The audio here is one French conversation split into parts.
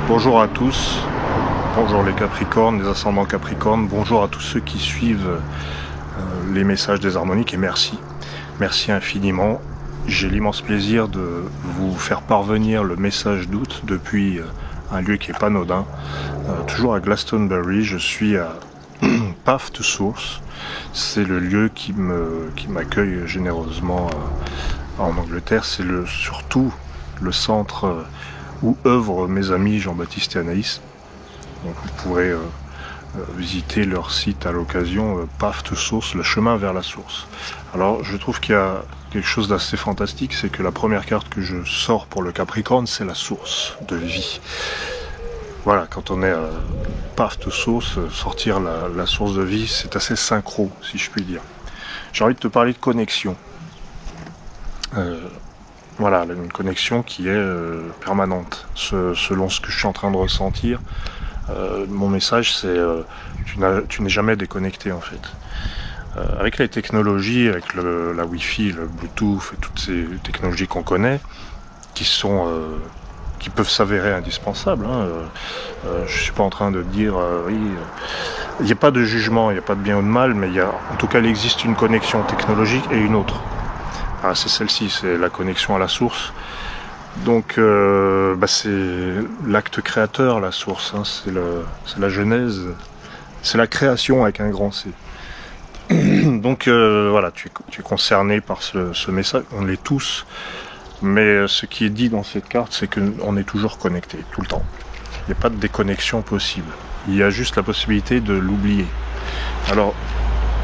Bonjour à tous, bonjour les Capricornes, les ascendants Capricornes, bonjour à tous ceux qui suivent les messages des harmoniques et merci. Merci infiniment. J'ai l'immense plaisir de vous faire parvenir le message d'août depuis un lieu qui est pas anodin. Toujours à Glastonbury, je suis à Path to Source. C'est le lieu qui m'accueille généreusement en Angleterre. C'est surtout le centre où œuvrent mes amis Jean-Baptiste et Anaïs. Donc vous pourrez visiter leur site à l'occasion, Path to Source, le chemin vers la source. Alors je trouve qu'il y a quelque chose d'assez fantastique, c'est que la première carte que je sors pour le Capricorne, c'est la source de vie. Voilà, quand on est à Path to Source, sortir la source de vie, c'est assez synchro, si je puis dire. J'ai envie de te parler de connexion. Voilà, une connexion qui est permanente, selon ce que je suis en train de ressentir. Mon message, c'est tu n'es jamais déconnecté en fait. Avec les technologies, avec la Wi-Fi, le Bluetooth et toutes ces technologies qu'on connaît, qui peuvent s'avérer indispensables. Je suis pas en train de dire oui, il n'y a pas de jugement, il n'y a pas de bien ou de mal, mais en tout cas, il existe une connexion technologique et une autre. C'est celle-ci, c'est la connexion à la source. Donc c'est l'acte créateur, la source, c'est la genèse, c'est la création avec un grand C. Donc voilà, tu es concerné par ce message, on l'est tous, mais ce qui est dit dans cette carte, c'est qu'on est toujours connecté, tout le temps. Il n'y a pas de déconnexion possible, il y a juste la possibilité de l'oublier. Alors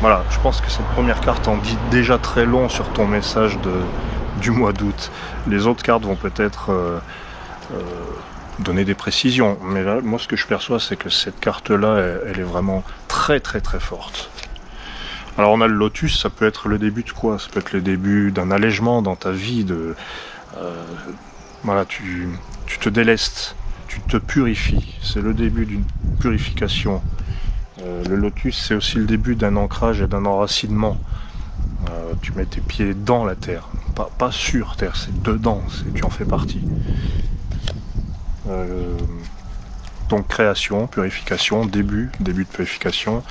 voilà, je pense que cette première carte en dit déjà très long sur ton message du mois d'août. Les autres cartes vont peut-être donner des précisions, mais là, moi ce que je perçois, c'est que cette carte-là, elle est vraiment très très très forte. Alors on a le lotus, ça peut être le début de quoi? Ça peut être le début d'un allègement dans ta vie, voilà, tu te délestes, tu te purifies, c'est le début d'une purification. Le lotus, c'est aussi le début d'un ancrage et d'un enracinement. Tu mets tes pieds dans la terre, pas sur terre, c'est dedans, tu en fais partie. Donc création, purification, début de purification.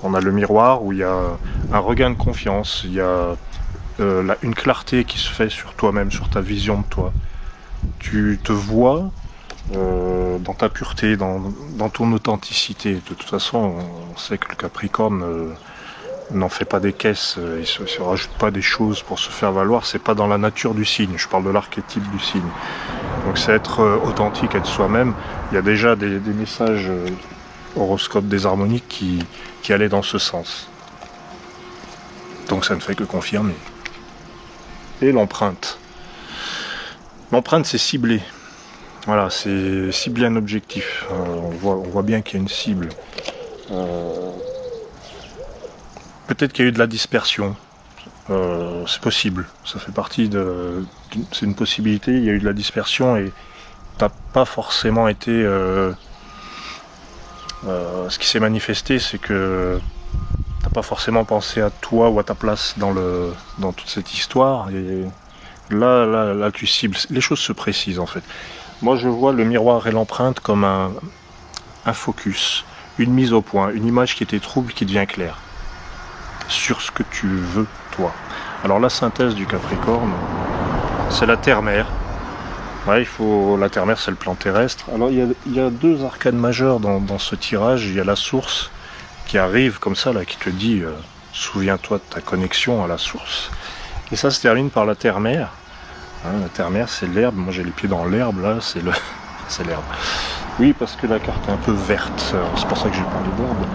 On a le miroir où il y a un regain de confiance, il y a une clarté qui se fait sur toi-même, sur ta vision de toi. Tu te vois dans ta pureté, dans ton authenticité. De toute façon, on sait que le Capricorne n'en fait pas des caisses, il se rajoute pas des choses pour se faire valoir, c'est pas dans la nature du signe, je parle de l'archétype du signe. Donc c'est être authentique, être soi-même. Il y a déjà des messages horoscopes des harmoniques qui allaient dans ce sens. Donc ça ne fait que confirmer. Et l'empreinte. L'empreinte, c'est ciblé. Voilà, c'est cibler un objectif. On voit bien qu'il y a une cible. Peut-être qu'il y a eu de la dispersion. C'est possible. Ça fait partie c'est une possibilité. Il y a eu de la dispersion et t'as pas forcément été. Ce qui s'est manifesté, c'est que t'as pas forcément pensé à toi ou à ta place dans toute cette histoire. Et là, tu cibles. Les choses se précisent en fait. Moi, je vois le miroir et l'empreinte comme un focus, une mise au point, une image qui était trouble qui devient claire sur ce que tu veux, toi. Alors, la synthèse du Capricorne, c'est la terre-mère. Ouais, la terre-mère, c'est le plan terrestre. Alors, il y a deux arcanes majeures dans ce tirage. Il y a la source qui arrive comme ça, là, qui te dit souviens-toi de ta connexion à la source. Et ça se termine par la terre-mère. La terre-mère, c'est l'herbe. Moi, j'ai les pieds dans l'herbe, là, c'est l'herbe. Oui, parce que la carte est un peu verte. C'est pour ça que j'ai parlé d'herbe.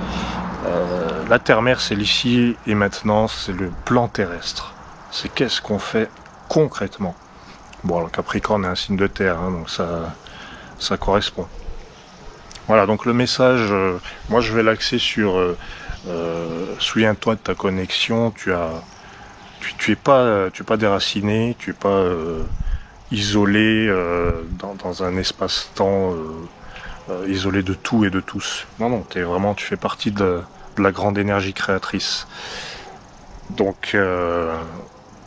La terre-mère, c'est l'ici et maintenant, c'est le plan terrestre. C'est qu'est-ce qu'on fait concrètement. Bon, le Capricorne est un signe de terre, donc ça correspond. Voilà, donc le message, moi je vais l'axer sur souviens-toi de ta connexion, tu es pas déraciné, tu es pas isolé dans un espace-temps isolé de tout et de tous. Non, tu fais partie de la grande énergie créatrice. Donc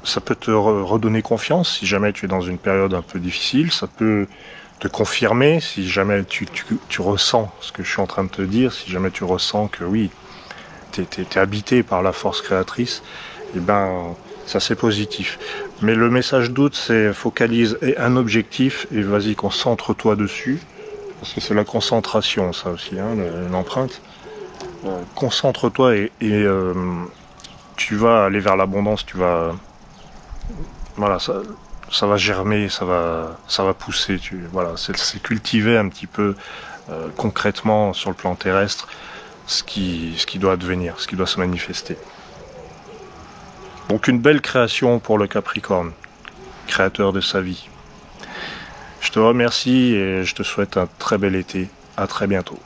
ça peut te redonner confiance si jamais tu es dans une période un peu difficile, ça peut te confirmer si jamais tu ressens ce que je suis en train de te dire, si jamais tu ressens que oui, t'es habité par la force créatrice, et ben ça c'est positif. Mais le message d'août, c'est focalise un objectif et vas-y, concentre-toi dessus, parce que c'est la concentration, ça aussi, hein, l'empreinte. Concentre-toi et tu vas aller vers l'abondance, voilà, ça va germer, ça va pousser. Voilà, c'est cultiver un petit peu concrètement sur le plan terrestre ce qui doit advenir, ce qui doit se manifester. Donc une belle création pour le Capricorne, créateur de sa vie. Je te remercie et je te souhaite un très bel été. À très bientôt.